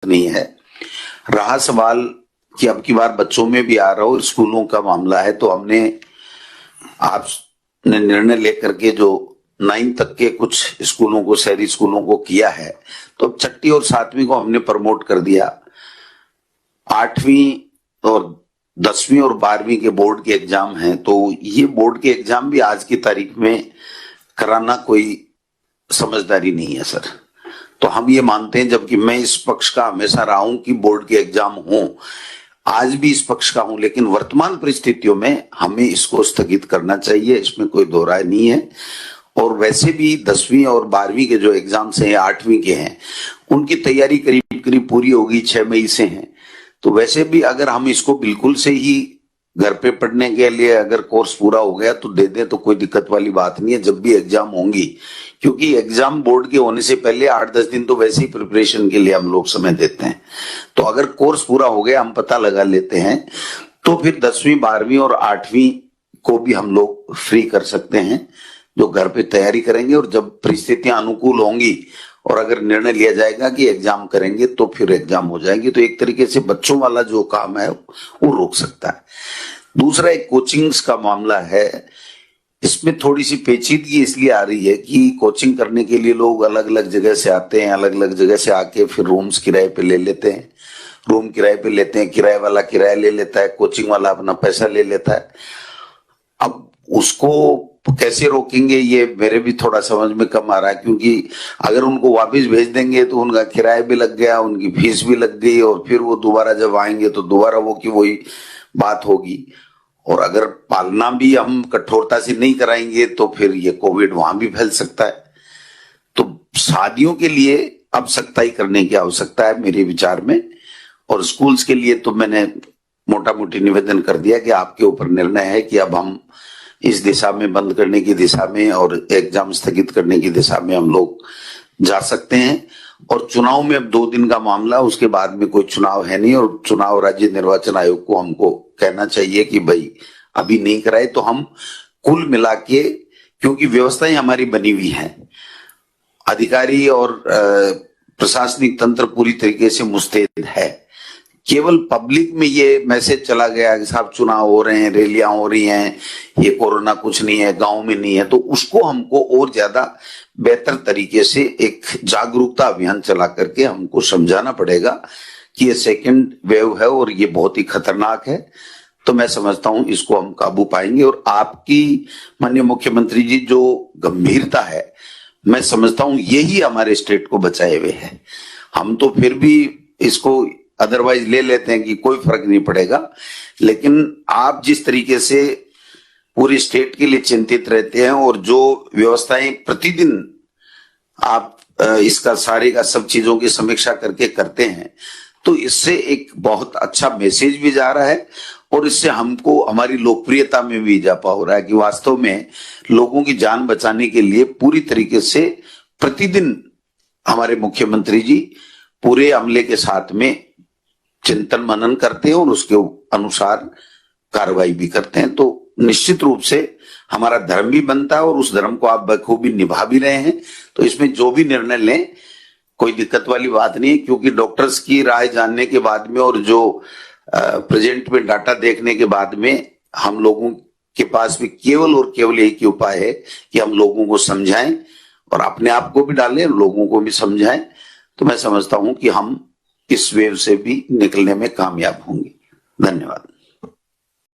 नहीं है। रहा सवाल कि अब की बार बच्चों में भी आ रहा हो, स्कूलों का मामला है, तो हमने आपने निर्णय लेकर के जो 9 तक के कुछ स्कूलों को, शहरी स्कूलों को किया है, तो अब 6वीं और 7वीं को हमने प्रमोट कर दिया। 8वीं और 10वीं और 12वीं के बोर्ड के एग्जाम हैं, तो ये बोर्ड के एग्जाम भी आज की तारीख में कराना कोई समझदारी नहीं है सर। तो हम ये मानते हैं, जबकि मैं इस पक्ष का हमेशा रहा हूं कि बोर्ड के एग्जाम हों, आज भी इस पक्ष का हूं, लेकिन वर्तमान परिस्थितियों में हमें इसको स्थगित करना चाहिए, इसमें कोई दो राय नहीं है। और वैसे भी 10वीं और 12वीं के जो एग्जाम्स हैं, 8वीं के हैं, उनकी तैयारी करीब करीब पूरी होगी, 6 मई से हैं। तो वैसे भी अगर हम इसको बिल्कुल से ही घर पे पढ़ने के लिए अगर कोर्स पूरा हो गया तो दे दें, तो कोई दिक्कत वाली बात नहीं है जब भी एग्जाम होंगी, क्योंकि एग्जाम बोर्ड के होने से पहले 8-10 दिन तो वैसे ही प्रिपरेशन के लिए हम लोग समय देते हैं। तो अगर कोर्स पूरा हो गया, हम पता लगा लेते हैं, तो फिर 10वीं 12वीं और 8वीं को भी हम लोग फ्री कर सकते हैं, जो घर पे तैयारी करेंगे। और जब परिस्थितियां अनुकूल होंगी और अगर निर्णय लिया जाएगा कि एग्जाम करेंगे, तो फिर एग्जाम हो जाएंगे। तो एक तरीके से बच्चों वाला जो काम है वो रोक सकता है। दूसरा एक कोचिंग्स का मामला है, इसमें थोड़ी सी पेचीदगी इसलिए आ रही है कि कोचिंग करने के लिए लोग अलग अलग जगह से आते हैं, अलग अलग जगह से आके फिर रूम्स किराए पे ले लेते हैं, रूम किराए पे लेते हैं, किराए वाला किराया ले लेता है, कोचिंग वाला अपना पैसा ले लेता है। अब उसको कैसे रोकेंगे, ये मेरे भी थोड़ा समझ में कम आ रहा है, क्योंकि अगर उनको वापस भेज देंगे तो उनका किराया भी लग गया, उनकी फीस भी लग गई, और फिर वो दोबारा जब आएंगे तो दोबारा वो की वही बात होगी। और अगर पालना भी हम कठोरता से नहीं कराएंगे तो फिर ये कोविड वहां भी फैल सकता है। तो शादियों के लिए अब सख्ताई करने की आवश्यकता है मेरे विचार में। और स्कूल्स के लिए तो मैंने मोटा मोटी निवेदन कर दिया कि आपके ऊपर निर्णय है कि अब हम इस दिशा में, बंद करने की दिशा में और एग्जाम स्थगित करने की दिशा में हम लोग जा सकते हैं। और चुनाव में अब 2 दिन का मामला, उसके बाद में कोई चुनाव है नहीं, और चुनाव राज्य निर्वाचन आयोग को हमको कहना चाहिए कि भाई अभी नहीं कराए, तो हम कुल मिला के, क्योंकि व्यवस्थाएं हमारी बनी हुई हैं, अधिकारी और प्रशासनिक तंत्र पूरी तरीके से मुस्तैद है, केवल पब्लिक में ये मैसेज चला गया कि साहब चुनाव हो रहे हैं, रैलियां हो रही हैं, ये कोरोना कुछ नहीं है, गांव में नहीं है, तो उसको हमको और ज्यादा बेहतर तरीके से एक जागरूकता अभियान चला करके हमको समझाना पड़ेगा कि ये सेकंड वेव है और ये बहुत ही खतरनाक है। तो मैं समझता हूं इसको हम काबू पाएंगे। और आपकी माननीय मुख्यमंत्री जी जो गंभीरता है, मैं समझता हूं यही हमारे स्टेट को बचाए हुए है। हम तो फिर भी इसको अदरवाइज ले लेते हैं कि कोई फर्क नहीं पड़ेगा, लेकिन आप जिस तरीके से पूरी स्टेट के लिए चिंतित रहते हैं और जो व्यवस्थाएं प्रतिदिन आप इसका सारे का सब चीजों की समीक्षा करके करते हैं, तो इससे एक बहुत अच्छा मैसेज भी जा रहा है और इससे हमको हमारी लोकप्रियता में भी इजाफा हो रहा है कि वास्तव में लोगों की जान बचाने के लिए पूरी तरीके से प्रतिदिन हमारे मुख्यमंत्री जी पूरे अमले के साथ में चिंतन मनन करते हैं और उसके अनुसार कार्रवाई भी करते हैं। तो निश्चित रूप से हमारा धर्म भी बनता है और उस धर्म को आप बखूबी निभा भी रहे हैं। तो इसमें जो भी निर्णय लें, कोई दिक्कत वाली बात नहीं है, क्योंकि डॉक्टर्स की राय जानने के बाद में और जो प्रेजेंट में डाटा देखने के बाद में हम लोगों के पास भी केवल और केवल एक ही उपाय है कि हम लोगों को समझाएं और अपने आप को भी डालें, लोगों को भी समझाएं। तो मैं समझता हूं कि हम इस वेव से भी निकलने में कामयाब होंगे। धन्यवाद।